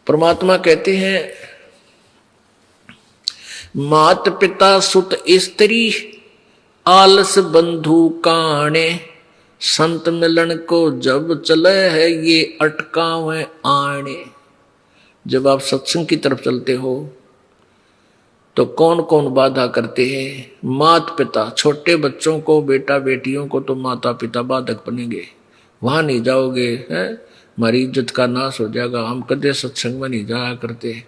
परमात्मा कहते हैं मात पिता सुत स्त्री आलस बंधु काणे, संत मिलन को जब चले है ये अटकावे आने। जब आप सत्संग की तरफ चलते हो तो कौन कौन बाधा करते हैं? मात पिता, छोटे बच्चों को, बेटा बेटियों को तो माता पिता बाधक बनेंगे। वहां नहीं जाओगे हैं, हमारी इज्जत का नाश हो जाएगा, हम कदे सत्संग में नहीं जाया करते।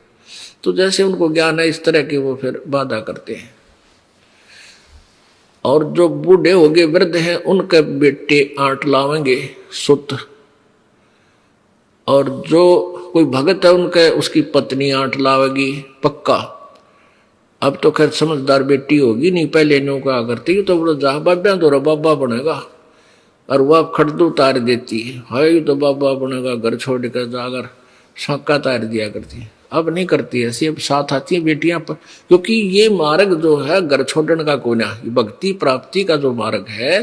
तो जैसे उनको ज्ञान है इस तरह के वो फिर बाधा करते हैं। और जो बूढ़े हो गए, वृद्ध हैं, उनके बेटे आंट लावेंगे सुत। और जो कोई भगत है उनके, उसकी पत्नी आंट लावेगी पक्का। अब तो खैर समझदार बेटी होगी, नहीं पहले नो कहा करती तो बोलो जा बाबा तो बाबा बनेगा, और वह खड़दू उतार देती है, हाय तो बाबा बनेगा, घर छोड़ कर जाकर शाका तार दिया करती है। अब नहीं करती ऐसी, अब साथ आती है बेटियां पर, क्योंकि ये मार्ग जो है घर छोड़ने का कोई ना, भक्ति प्राप्ति का जो मार्ग है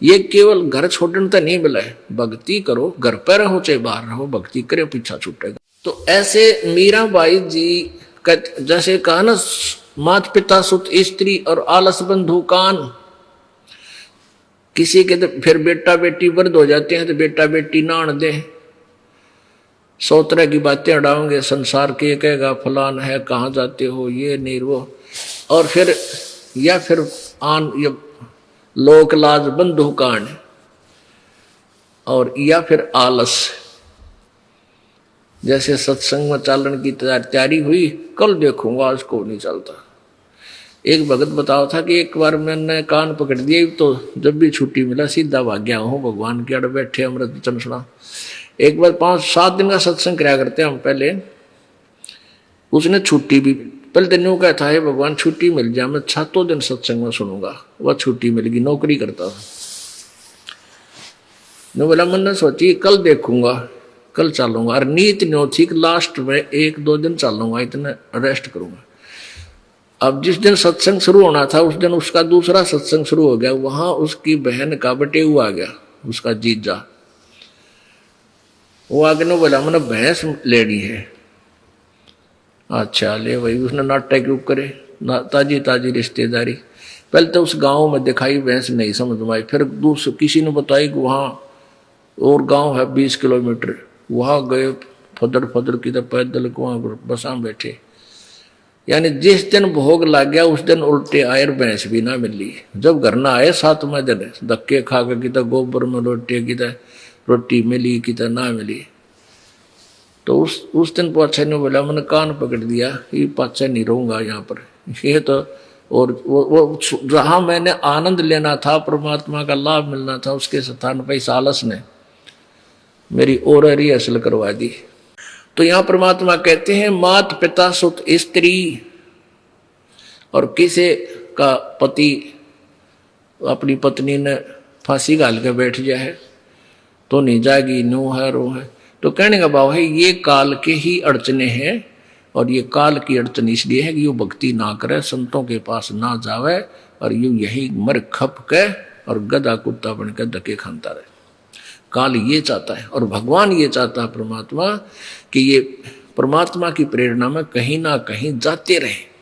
ये केवल घर छोड़ने तो नहीं मिला है। भक्ति करो, घर पर रहो चाहे बाहर रहो, भक्ति करे पीछा छूटेगा। तो ऐसे मीराबाई जी जैसे कहा ना, मात पिता सुत स्त्री और आलस बंधु कान। किसी के तो फिर बेटा बेटी वृद्ध हो जाते हैं तो बेटा बेटी नान दे, 100 तरह की बातें अड़ाओगे संसार के, कहेगा फलान है, कहाँ जाते हो, ये नहीं वो। और फिर या फिर लोक लाज बंधु कान, और या फिर आलस। जैसे सत्संग में चालन की तैयारी हुई, कल देखूंगा, आज को नहीं चलता। एक भगत बताओ था कि एक बार मैंने कान पकड़ दिए, तो जब भी छुट्टी मिला सीधा भाग गया हूँ भगवान के अड़ बैठे अमृत वचन सुना। एक बार 5-7 दिन का सत्संग कराया करते हम पहले, उसने छुट्टी भी पहले दिन यूँ कहता है भगवान छुट्टी मिल जाए, मैं 7 दिन सत्संग में सुनूंगा। वह छुट्टी मिल गई, नौकरी करता था। ने बोला मैंने सोची कल देखूंगा, कल चलूंगा, और नीत न्यो थी लास्ट में 1-2 दिन चलूंगा, इतना रेस्ट करूंगा। अब जिस दिन सत्संग शुरू होना था उस दिन उसका दूसरा सत्संग शुरू हो गया। वहां उसकी बहन का बटेऊ आ गया, उसका जीजा। वो आगे ने बोला मैंने भैंस लेनी है। अच्छा ले भाई, उसने नाटक क्यों करे, ताजी ताजी रिश्तेदारी। पहले तो उस गांव में दिखाई भैंस, नहीं समझ में आई। फिर दूसरे किसी ने बताई कि वहाँ और गांव है 20 किलोमीटर, वहां गए फदर फदर की, तो पैदल को बसा बैठे। यानी जिस दिन भोग लग गया उस दिन उल्टे आए, भैंस भी ना मिली। जब घर ना आए 7वें दिन धक्के खा के, किता गोबर में रोटी, किता रोटी मिली, किता ना मिली। तो उस दिन पाछे ने बोला मैंने कान पकड़ दिया, ये पाछे नहीं रहूंगा यहाँ पर। ये तो और वो जहाँ मैंने आनंद लेना था, परमात्मा का लाभ मिलना था, उसके स्थान पर इस आलस ने मेरी और रिहर्सल करवा दी। तो यहां परमात्मा कहते हैं मात पिता सुत स्त्री, और किसी का पति अपनी पत्नी ने फांसी घाल के बैठ जाए तो नहीं जाएगी, नो है रो है। तो कहने का भाव है ये काल के ही अड़चने हैं, और ये काल की अड़चन इसलिए है कि यू भक्ति ना करे, संतों के पास ना जावे, और यू यही मर खप के और गधा कुत्ता बन के धक्के खानता रहे। काल ये चाहता है, और भगवान ये चाहता है परमात्मा कि ये परमात्मा की प्रेरणा में कहीं ना कहीं जाते रहे।